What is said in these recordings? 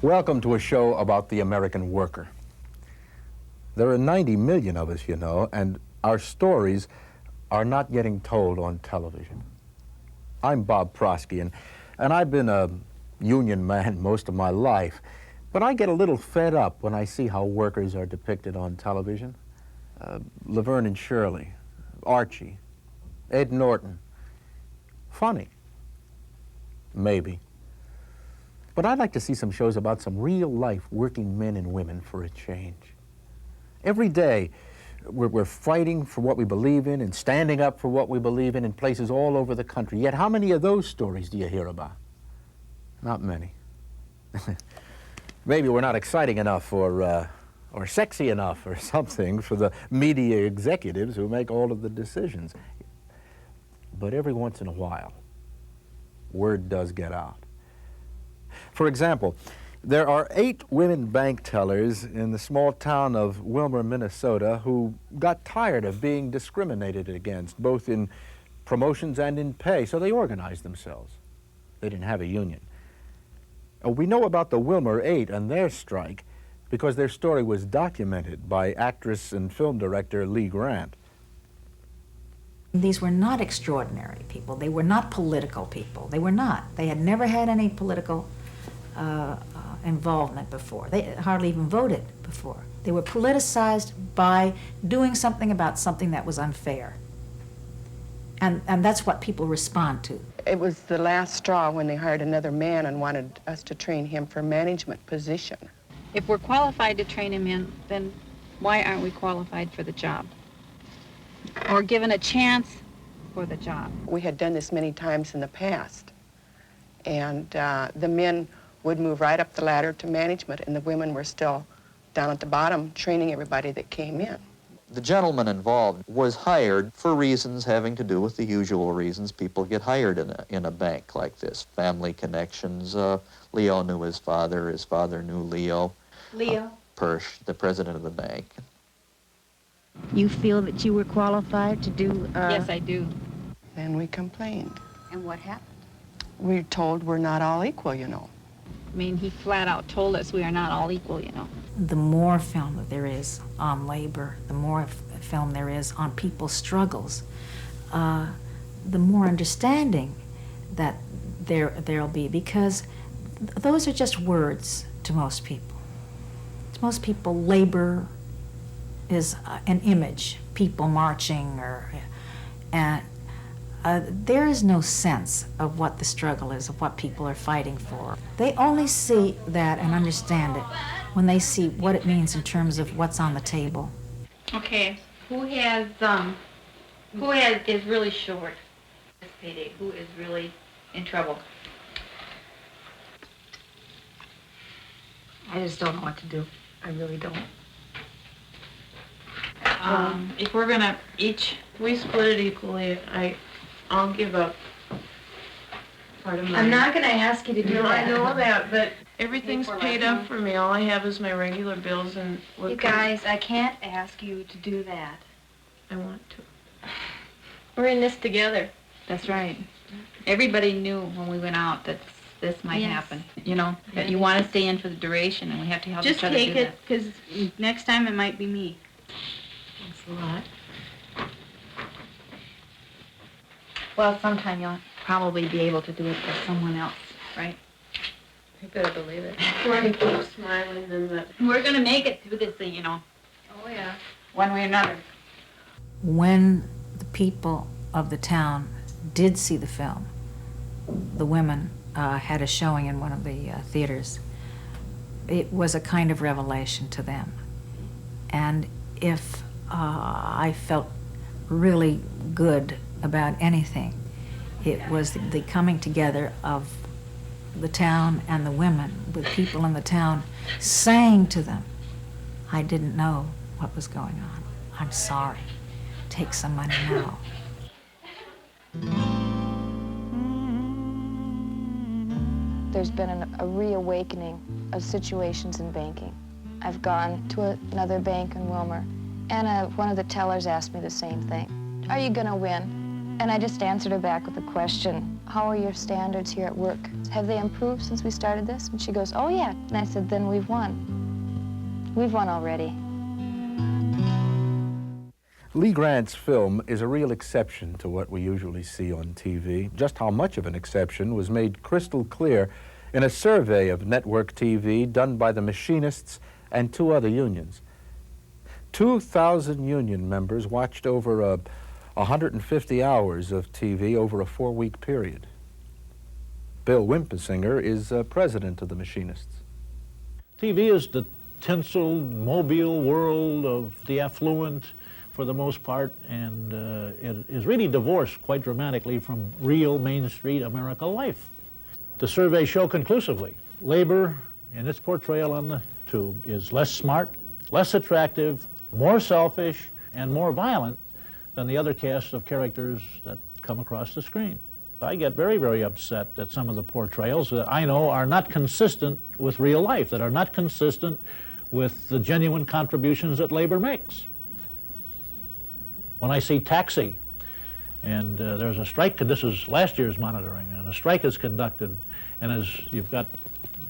Welcome to a show about the American worker. There are 90 million of us, you know, and our stories are not getting told on television. I'm Bob Prosky, and I've been a union man most of my life, but I get a little fed up when I see how workers are depicted on television. Laverne and Shirley, Archie, Ed Norton. Funny. Maybe. But I'd like to see some shows about some real-life working men and women for a change. Every day, we're fighting for what we believe in and standing up for what we believe in places all over the country. Yet how many of those stories do you hear about? Not many. Maybe we're not exciting enough or sexy enough or something for the media executives who make all of the decisions. But every once in a while, word does get out. For example, there are 8 women bank tellers in the small town of Willmar, Minnesota, who got tired of being discriminated against, both in promotions and in pay, so they organized themselves. They didn't have a union. We know about the Willmar 8 and their strike because their story was documented by actress and film director Lee Grant. These were not extraordinary people. They were not political people. They were not. They had never had any political involvement before. They hardly even voted before. They were politicized by doing something about something that was unfair. And that's what people respond to. It was the last straw when they hired another man and wanted us to train him for a management position. If we're qualified to train him in, then why aren't we qualified for the job? Or given a chance for the job? We had done this many times in the past. And the men would move right up the ladder to management, and the women were still down at the bottom training everybody that came in. The gentleman involved was hired for reasons having to do with the usual reasons people get hired in a bank like this. Family connections. Leo knew his father knew Leo. Leo? Persh, the president of the bank. You feel that you were qualified to do... Yes, I do. Then we complained. And what happened? We're told we're not all equal, you know. I mean, he flat out told us we are not all equal, you know. The more film that there is on labor, the more film there is on people's struggles, the more understanding that there'll be, because those are just words to most people. To most people, labor is an image, people marching, and there is no sense of what the struggle is, of what people are fighting for. They only see that and understand it when they see what it means in terms of what's on the table. Okay, who is really short this payday? Who is really in trouble? I just don't know what to do. I really don't. If we're gonna each... We split it equally. I'll give up part of mine. I'm not going to ask you to do No, that. I know that, but everything's paid up for me. All I have is my regular bills and what You guys, I can't ask you to do that. I want to. We're in this together. That's right. Everybody knew when we went out that this might happen. You know, that you want to stay in for the duration, and we have to help each other do that. Just take it, because next time it might be me. Thanks a lot. Well, sometime you'll probably be able to do it for someone else, right? You better believe it. If I keep smiling, then that... We're going to make it through this thing, you know. Oh, yeah. One way or another. When the people of the town did see the film, the women had a showing in one of the theaters. It was a kind of revelation to them. And if I felt really good about anything, it was the coming together of the town and the women, with people in the town saying to them, I didn't know what was going on. I'm sorry. Take some money now. There's been a reawakening of situations in banking. I've gone to another bank in Willmar, and one of the tellers asked me the same thing. Are you gonna win? And I just answered her back with a question. How are your standards here at work? Have they improved since we started this? And she goes, oh yeah. And I said, then we've won. We've won already. Lee Grant's film is a real exception to what we usually see on TV. Just how much of an exception was made crystal clear in a survey of network TV done by the Machinists and 2 other unions. 2,000 union members watched over 150 hours of TV over a 4-week period. Bill Wimpesinger is president of the Machinists. TV is the tinseled, mobile world of the affluent for the most part, and it is really divorced quite dramatically from real Main Street America life. The surveys show conclusively, labor in its portrayal on the tube is less smart, less attractive, more selfish, and more violent than the other cast of characters that come across the screen. I get very, very upset at some of the portrayals that I know are not consistent with real life, that are not consistent with the genuine contributions that labor makes. When I see Taxi, and there's a strike, this is last year's monitoring, and a strike is conducted, and as you've got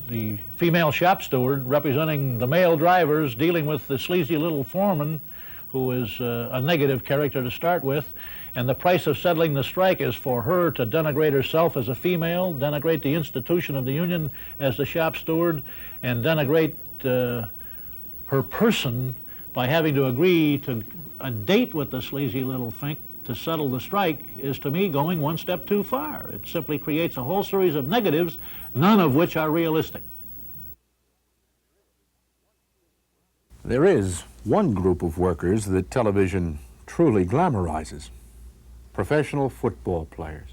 the female shop steward representing the male drivers dealing with the sleazy little foreman who is a negative character to start with, and the price of settling the strike is for her to denigrate herself as a female, denigrate the institution of the union as the shop steward, and denigrate her person by having to agree to a date with the sleazy little fink to settle the strike is, to me, going one step too far. It simply creates a whole series of negatives, none of which are realistic. There is one group of workers that television truly glamorizes: professional football players.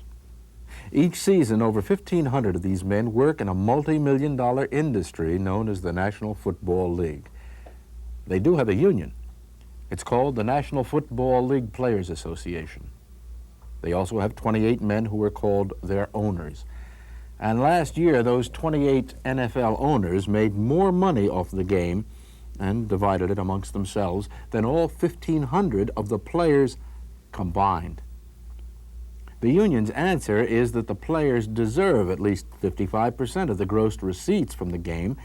Each season, over 1,500 of these men work in a multi-million-dollar industry known as the National Football League. They do have a union. It's called the National Football League Players Association. They also have 28 men who are called their owners. And last year, those 28 NFL owners made more money off the game and divided it amongst themselves than all 1,500 of the players combined. The union's answer is that the players deserve at least 55% of the gross receipts from the game,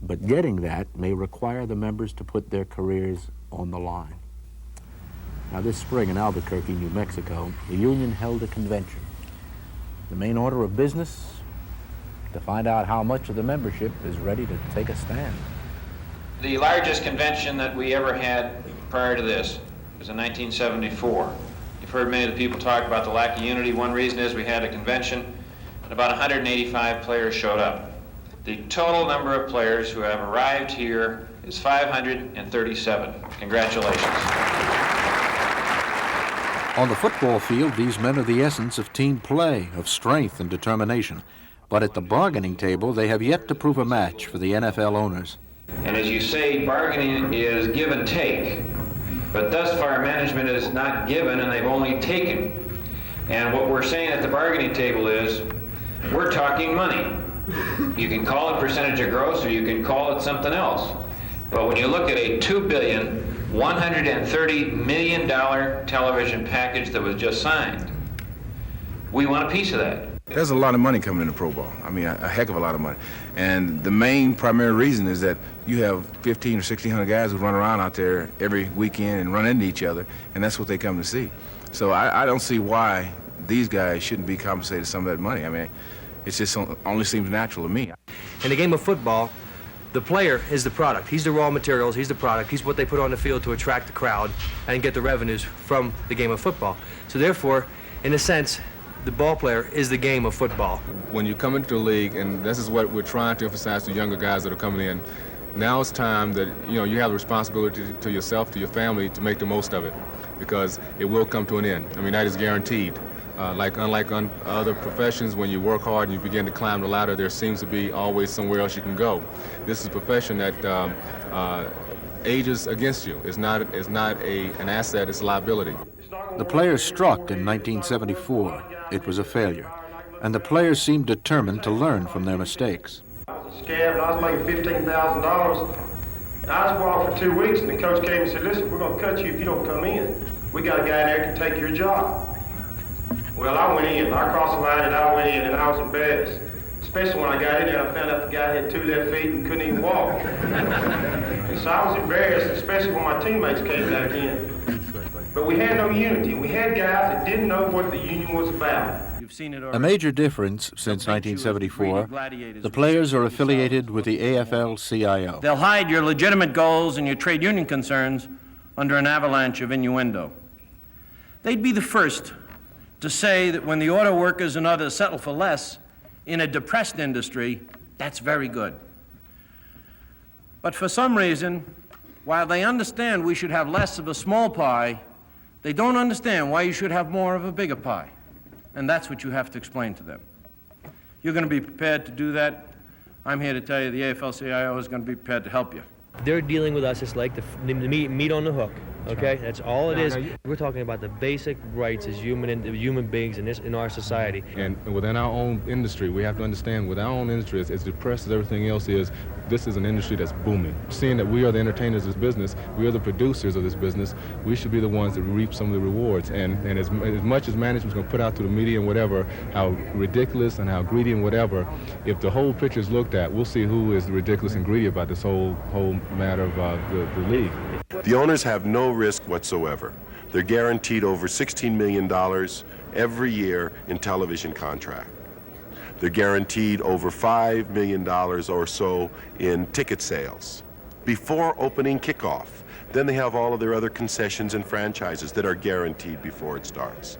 but getting that may require the members to put their careers on the line. Now, this spring in Albuquerque, New Mexico, the union held a convention. The main order of business: to find out how much of the membership is ready to take a stand. The largest convention that we ever had prior to this was in 1974. You've heard many of the people talk about the lack of unity. One reason is we had a convention and about 185 players showed up. The total number of players who have arrived here is 537. Congratulations. On the football field, these men are the essence of team play, of strength and determination. But at the bargaining table, they have yet to prove a match for the NFL owners. And as you say, bargaining is give and take. But thus far, management is not given, and they've only taken. And what we're saying at the bargaining table is, we're talking money. You can call it percentage of gross, or you can call it something else. But when you look at a $2,130 million television package that was just signed, we want a piece of that. There's a lot of money coming into pro ball. I mean, a heck of a lot of money. And the main primary reason is that you have 1,500 or 1,600 guys who run around out there every weekend and run into each other, and that's what they come to see. So I don't see why these guys shouldn't be compensated some of that money. I mean, it just only seems natural to me. In the game of football, the player is the product. He's the raw materials, he's the product, he's what they put on the field to attract the crowd and get the revenues from the game of football. So therefore, in a sense, the ball player is the game of football. When you come into the league, and this is what we're trying to emphasize to younger guys that are coming in, now it's time that you have the responsibility to yourself, to your family, to make the most of it, because it will come to an end. I mean, that is guaranteed. Unlike other professions, when you work hard and you begin to climb the ladder, there seems to be always somewhere else you can go. This is a profession that ages against you. It's not an asset, it's a liability. The players struck in 1974. It was a failure, and the players seemed determined to learn from their mistakes. I was a scab, and I was making $15,000. And I was walked for 2 weeks, and the coach came and said, listen, we're going to cut you if you don't come in. We got a guy there that can take your job. Well, I went in. I crossed the line, and I went in, and I was embarrassed. Especially when I got in there, I found out the guy had 2 left feet and couldn't even walk. And so I was embarrassed, especially when my teammates came back in. But we had no unity. We had guys that didn't know what the union was about. A major difference since 1974, the players are affiliated with the AFL-CIO. They'll hide your legitimate goals and your trade union concerns under an avalanche of innuendo. They'd be the first to say that when the auto workers and others settle for less in a depressed industry, that's very good. But for some reason, while they understand we should have less of a small pie, they don't understand why you should have more of a bigger pie. And that's what you have to explain to them. You're going to be prepared to do that. I'm here to tell you the AFL-CIO is going to be prepared to help you. They're dealing with us, it's like the meat on the hook, okay? That's all it is. We're talking about the basic rights as human beings in our society. And within our own industry, we have to understand, with our own industry, as depressed as everything else is, this is an industry that's booming. Seeing that we are the entertainers of this business, we are the producers of this business, we should be the ones that reap some of the rewards. And as much as management's going to put out to the media and whatever, how ridiculous and how greedy and whatever, if the whole picture is looked at, we'll see who is ridiculous and greedy about this whole matter of the league. The owners have no risk whatsoever. They're guaranteed over $16 million every year in television contract. They're guaranteed over $5 million or so in ticket sales before opening kickoff. Then they have all of their other concessions and franchises that are guaranteed before it starts.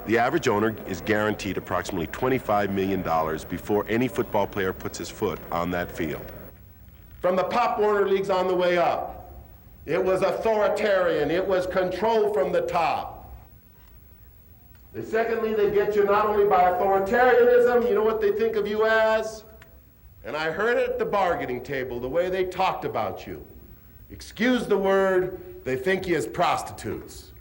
The average owner is guaranteed approximately $25 million before any football player puts his foot on that field. From the Pop Warner Leagues on the way up, it was authoritarian, it was control from the top. And secondly, they get you not only by authoritarianism, you know what they think of you as? And I heard it at the bargaining table, the way they talked about you. Excuse the word, they think you as prostitutes.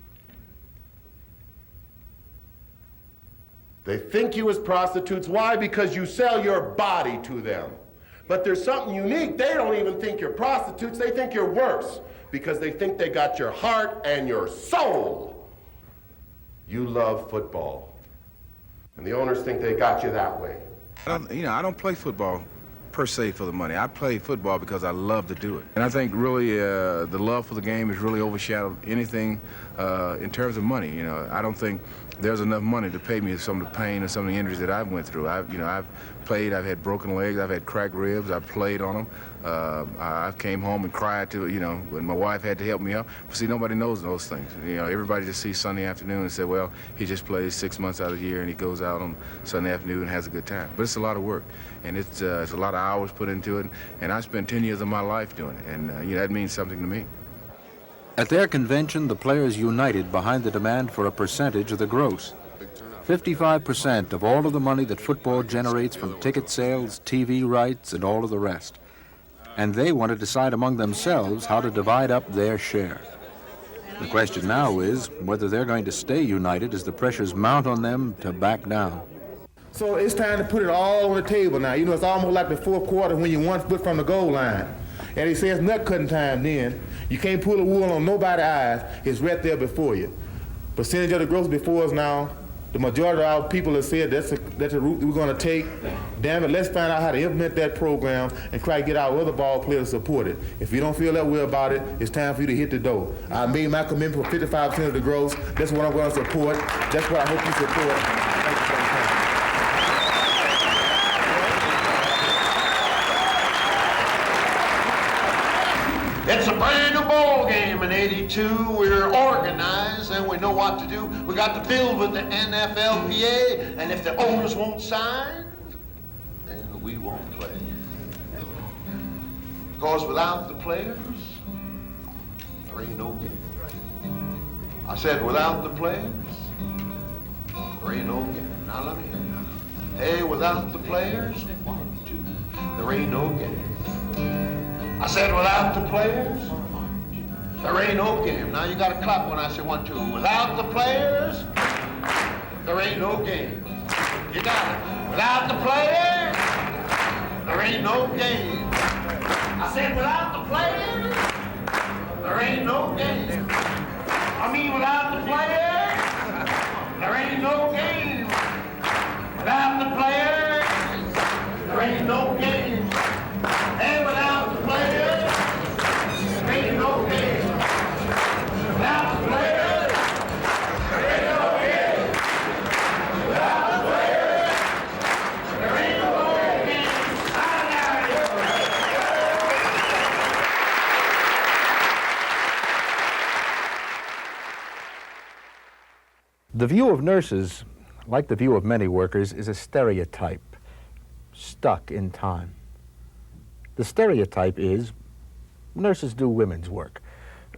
They think you as prostitutes. Why? Because you sell your body to them. But there's something unique. They don't even think you're prostitutes. They think you're worse because they think they got your heart and your soul. You love football. And the owners think they got you that way. I don't play football per se for the money. I play football because I love to do it. And I think really the love for the game has really overshadowed anything in terms of money. I don't think there's enough money to pay me some of the pain and some of the injuries that I've went through. I've played, I've had broken legs, I've had cracked ribs, I've played on them. I came home and cried when my wife had to help me out. But see, nobody knows those things. Everybody just sees Sunday afternoon and say, well, he just plays 6 months out of the year and he goes out on Sunday afternoon and has a good time. But it's a lot of work, and it's a lot of hours put into it, and I spent 10 years of my life doing it, and that means something to me. At their convention, the players united behind the demand for a percentage of the gross. 55% of all of the money that football generates from ticket sales, TV rights, and all of the rest. And they want to decide among themselves how to divide up their share. The question now is whether they're going to stay united as the pressures mount on them to back down. So it's time to put it all on the table now. It's almost like the fourth quarter when you're 1 foot from the goal line. And he says nut cutting time then. You can't pull a wool on nobody's eyes. It's right there before you. Percentage of the gross before us now, the majority of our people have said that's the route we're going to take. Damn it, let's find out how to implement that program and try to get our other ball players to support it. If you don't feel that way about it, it's time for you to hit the door. I made my commitment for 55% of the gross. That's what I'm going to support. That's what I hope you support. Thank you for your time. It's a brand new ball game in '82. We're organized and we know what to do. We got the bill with the NFLPA, and if the owners won't sign, then we won't play. Because without the players, there ain't no game. I said without the players, there ain't no game. Now let me hear you. Hey, without the players, 1, 2, there ain't no game. I said without the players, there ain't no game. Now you gotta clap when I say 1, 2. Without the players, there ain't no game. You got it. Without the players, there ain't no game. I said without the players, there ain't no game. I mean without the players, there ain't no game. Without the players, there ain't no game. And without the players, there ain't no game. Without the players, there ain't no game. Without the players, there ain't no game. The view of nurses, like the view of many workers, is a stereotype, stuck in time. The stereotype is nurses do women's work.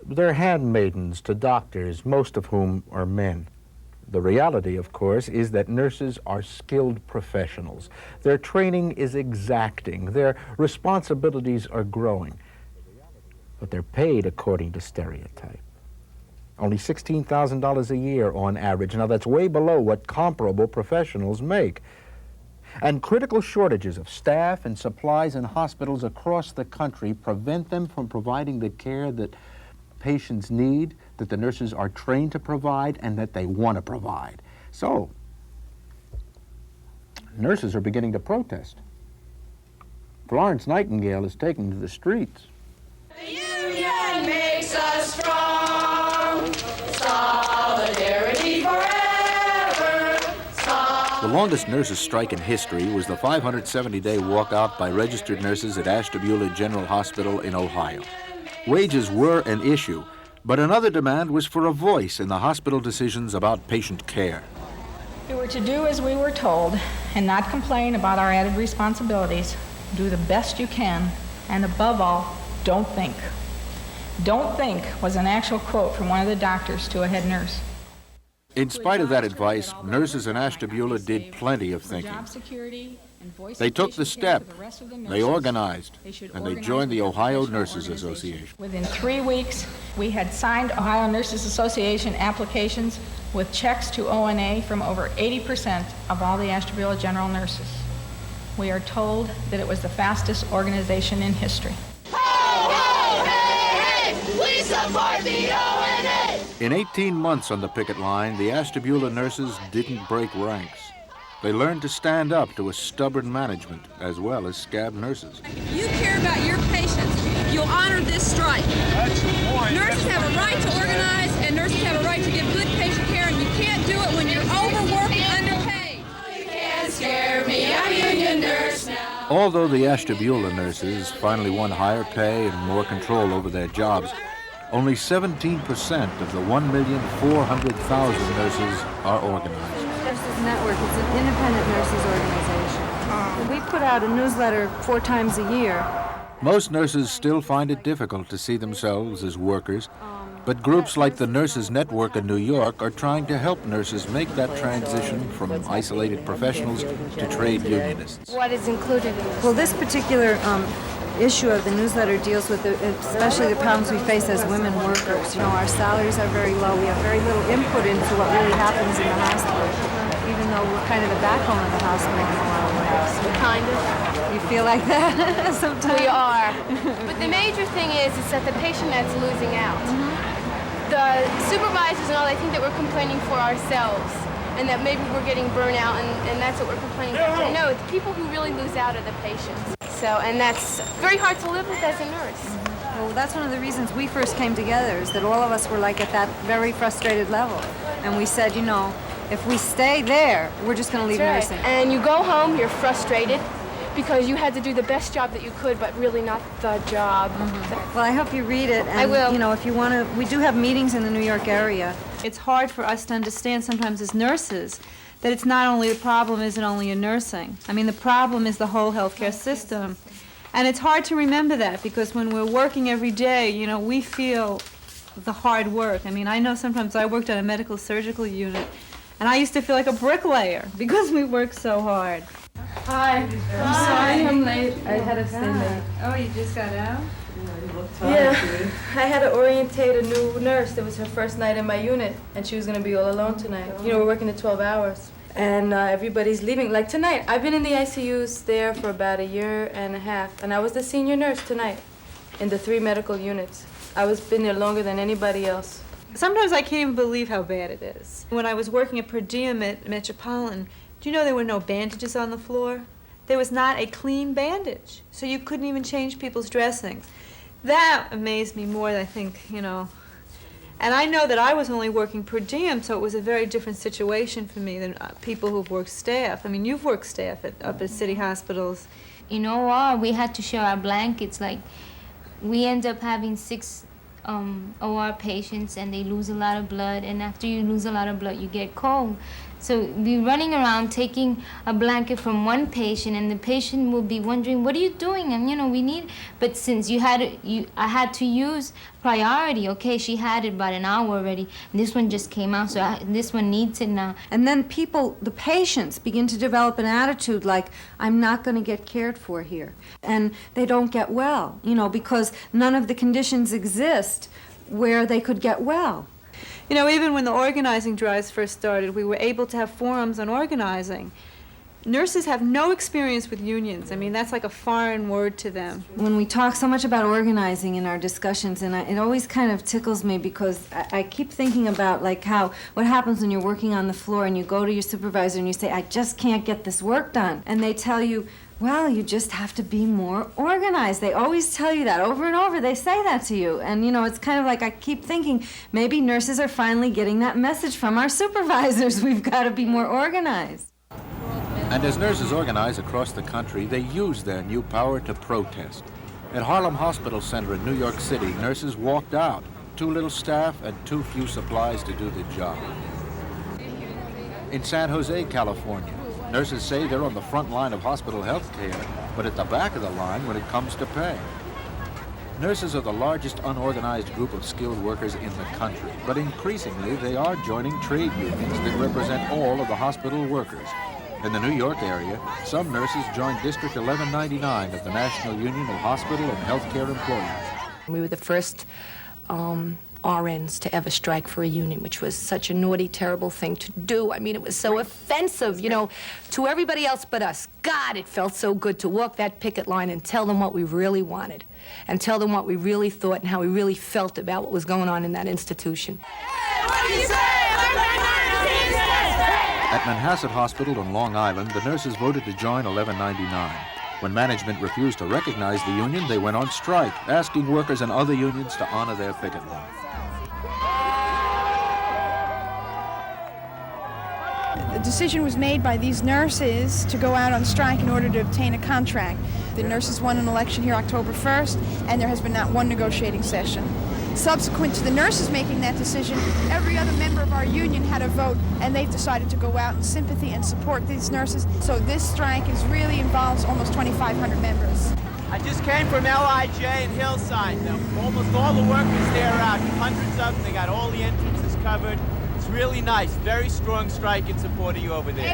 They're handmaidens to doctors, most of whom are men. The reality, of course, is that nurses are skilled professionals. Their training is exacting. Their responsibilities are growing. But they're paid according to stereotype. Only $16,000 a year on average. Now, that's way below what comparable professionals make. And critical shortages of staff and supplies in hospitals across the country prevent them from providing the care that patients need, that the nurses are trained to provide, and that they want to provide. So, nurses are beginning to protest. Florence Nightingale is taken to the streets. The union makes us strong. Solidarity forever. The longest nurses' strike in history was the 570-day walkout by registered nurses at Ashtabula General Hospital in Ohio. Wages were an issue, but another demand was for a voice in the hospital decisions about patient care. We were to do as we were told and not complain about our added responsibilities. Do the best you can, and above all, don't think. Don't think was an actual quote from one of the doctors to a head nurse. In spite of that advice, nurses in Ashtabula did plenty of thinking. They took the step, they organized, and they joined the Ohio Nurses Association. Within 3 weeks, we had signed Ohio Nurses Association applications with checks to ONA from over 80% of all the Ashtabula general nurses. We are told that it was the fastest organization in history. We support the ONA! In 18 months on the picket line, the Ashtabula nurses didn't break ranks. They learned to stand up to a stubborn management, as well as scab nurses. If you care about your patients, you'll honor this strike. That's the point. Nurses have a right to organize, and nurses have a right to give good patient care, and you can't do it when you're overworked and underpaid. You can't scare me, I'm a union nurse now. Although the Ashtabula nurses finally won higher pay and more control over their jobs, only 17% of the 1,400,000 nurses are organized. Nurses Network is an independent nurses organization. We put out a newsletter 4 times a year. Most nurses still find it difficult to see themselves as workers, but groups like the Nurses Network in New York are trying to help nurses make that transition from isolated professionals to trade unionists. What is included in this? Well, this particular issue of the newsletter deals with especially the problems we face as women workers. You know, our salaries are very low. We have very little input into what really happens in the hospital, even though we're kind of the backbone of the hospital in a lot of ways. Kind of. You feel like that sometimes? We are. But the major thing is that the patient that's losing out. The supervisors and all, I think that we're complaining for ourselves and that maybe we're getting burnout and that's what we're complaining for. No, the people who really lose out are the patients. So, and that's very hard to live with as a nurse. Well, that's one of the reasons we first came together, is that all of us were like at that very frustrated level. And we said, you know, if we stay there, we're just going to leave nursing. And you go home, you're frustrated because you had to do the best job that you could, but really not the job. Well, I hope you read it. And, I will. You know, if you want to, we do have meetings in the New York area. It's hard for us to understand sometimes as nurses that it's not only the problem isn't only in nursing. I mean, the problem is the whole healthcare system. And it's hard to remember that because when we're working every day, you know, we feel the hard work. I mean, I know sometimes I worked on a medical surgical unit, and I used to feel like a bricklayer because we work so hard. Hi. I'm sorry I'm late. I had to stay late. Oh, you just got out? Yeah, I had to orientate a new nurse. It was her first night in my unit, and she was going to be all alone tonight. You know, we're working the 12 hours, and everybody's leaving. Like tonight, I've been in the ICUs there for about 1.5 years, and I was the senior nurse tonight in the 3 medical units. I was been there longer than anybody else. Sometimes I can't even believe how bad it is. When I was working at per diem at Metropolitan, do you know there were no bandages on the floor? There was not a clean bandage, so you couldn't even change people's dressings. That amazed me more, I think, you know. And I know that I was only working per diem, so it was a very different situation for me than people who've worked staff. I mean, you've worked staff up at city hospitals. You know, we had to share our blankets. Like, we end up having 6 OR patients, and they lose a lot of blood, and after you lose a lot of blood, you get cold. So we're running around taking a blanket from one patient, and the patient will be wondering, what are you doing? And, you know, we need, but since I had to use priority, okay, she had it about an hour already, and this one just came out, so this one needs it now. And then the patients begin to develop an attitude like, I'm not going to get cared for here. And they don't get well, you know, because none of the conditions exist where they could get well. You know, even when the organizing drives first started, we were able to have forums on organizing. Nurses have no experience with unions. I mean, that's like a foreign word to them. When we talk so much about organizing in our discussions, and it always kind of tickles me because I keep thinking about like what happens when you're working on the floor and you go to your supervisor and you say, I just can't get this work done. And they tell you, well, you just have to be more organized. They always tell you that over and over. They say that to you. And, you know, it's kind of like I keep thinking maybe nurses are finally getting that message from our supervisors. We've got to be more organized. And as nurses organize across the country, they use their new power to protest. At Harlem Hospital Center in New York City, nurses walked out. Too little staff and too few supplies to do the job. In San Jose, California, nurses say they're on the front line of hospital health care, but at the back of the line when it comes to pay. Nurses are the largest unorganized group of skilled workers in the country, but increasingly they are joining trade unions that represent all of the hospital workers. In the New York area, some nurses joined District 1199 of the National Union of Hospital and Healthcare Employees. We were the first RNs to ever strike for a union, which was such a naughty, terrible thing to do. I mean, it was so offensive, you know, to everybody else but us. God, it felt so good to walk that picket line and tell them what we really wanted, and tell them what we really thought and how we really felt about what was going on in that institution. Hey, what do you say? At Manhasset Hospital on Long Island, the nurses voted to join 1199. When management refused to recognize the union, they went on strike, asking workers in other unions to honor their picket line. The decision was made by these nurses to go out on strike in order to obtain a contract. The nurses won an election here October 1st, and there has been not one negotiating session. Subsequent to the nurses making that decision, every other member of our union had a vote, and they've decided to go out in sympathy and support these nurses. So this strike really involves almost 2,500 members. I just came from LIJ and Hillside. Almost all the workers there are out, hundreds of them. They got all the entrances covered. It's really nice. Very strong strike in support of you over there.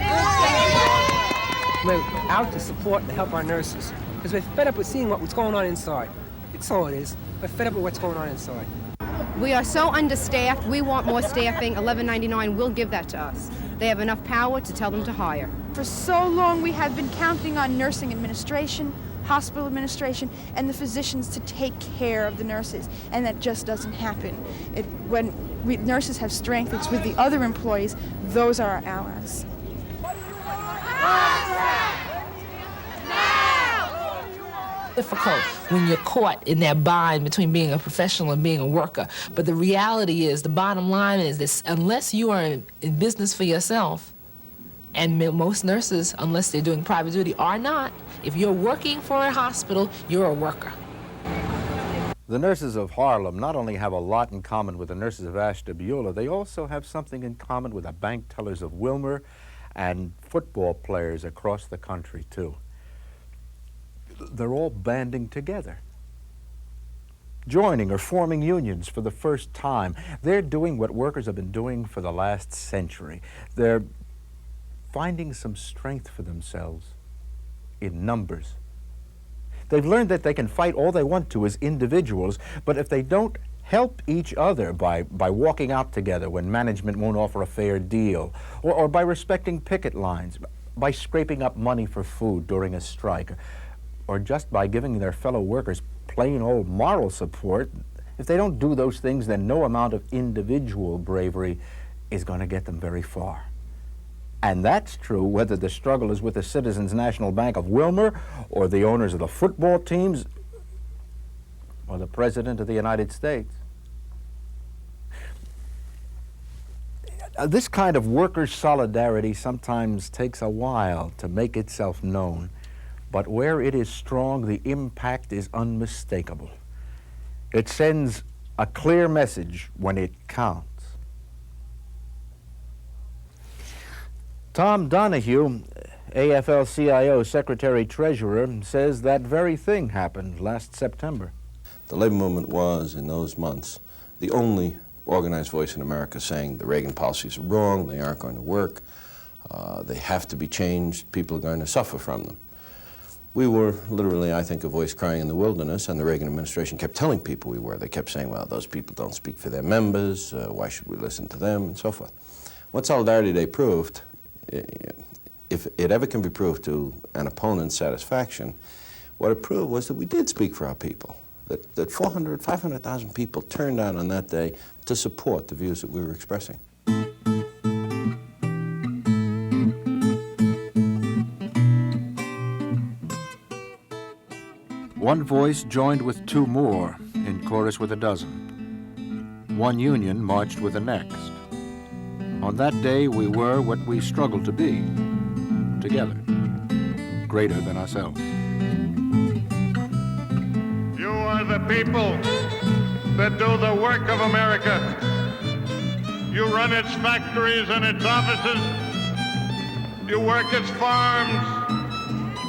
We're out to support and help our nurses because we're fed up with seeing what's going on inside. That's all it is. We're fed up with what's going on inside. We are so understaffed. We want more staffing. 1199 will give that to us. They have enough power to tell them to hire. For so long, we have been counting on nursing administration, hospital administration, and the physicians to take care of the nurses, and that just doesn't happen. When nurses have strength, it's with the other employees. Those are our allies. Difficult when you're caught in that bind between being a professional and being a worker. But the reality is, the bottom line is this: unless you are in business for yourself, and most nurses, unless they're doing private duty, are not. If you're working for a hospital, you're a worker. The nurses of Harlem not only have a lot in common with the nurses of Ashtabula, they also have something in common with the bank tellers of Willmar and football players across the country, too. They're all banding together, joining or forming unions for the first time. They're doing what workers have been doing for the last century. They're finding some strength for themselves in numbers. They've learned that they can fight all they want to as individuals, but if they don't help each other by walking out together when management won't offer a fair deal, or by respecting picket lines, by scraping up money for food during a strike, or just by giving their fellow workers plain old moral support, if they don't do those things, then no amount of individual bravery is going to get them very far. And that's true whether the struggle is with the Citizens National Bank of Willmar, or the owners of the football teams, or the President of the United States. This kind of workers' solidarity sometimes takes a while to make itself known, but where it is strong, the impact is unmistakable. It sends a clear message when it counts. Tom Donahue, AFL-CIO Secretary-Treasurer, says that very thing happened last September. The labor movement was, in those months, the only organized voice in America saying the Reagan policies are wrong, they aren't going to work, they have to be changed, people are going to suffer from them. We were literally, I think, a voice crying in the wilderness, and the Reagan administration kept telling people we were. They kept saying, well, those people don't speak for their members, why should we listen to them, and so forth. What Solidarity Day proved, if it ever can be proved to an opponent's satisfaction, what it proved was that we did speak for our people. That 400,000, 500,000 people turned out on that day to support the views that we were expressing. One voice joined with two more, in chorus with a dozen. One union marched with the next. On that day, we were what we struggled to be, together, greater than ourselves. You are the people that do the work of America. You run its factories and its offices. You work its farms.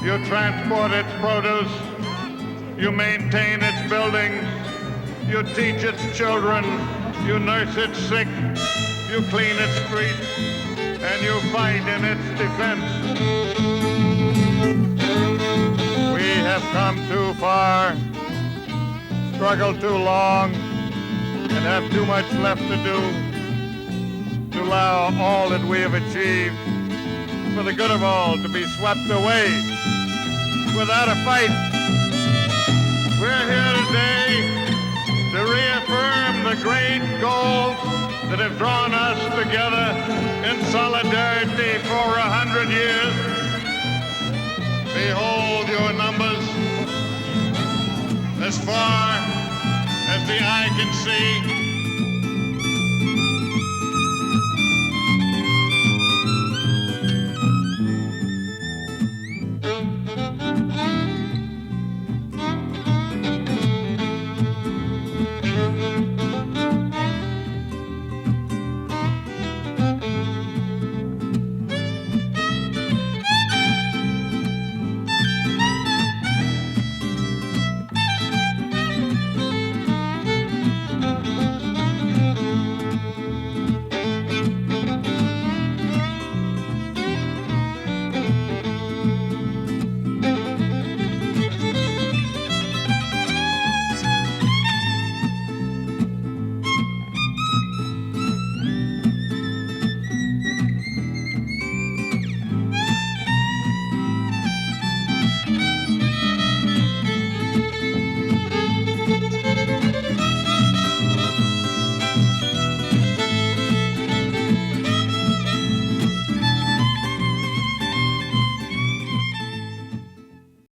You transport its produce. You maintain its buildings. You teach its children. You nurse its sick. You clean its streets. And you fight in its defense. We have come too far, struggled too long, and have too much left to do to allow all that we have achieved for the good of all to be swept away without a fight. We're here today to reaffirm the great goals that have drawn us together in solidarity for 100 years. Behold your numbers. As far as the eye can see,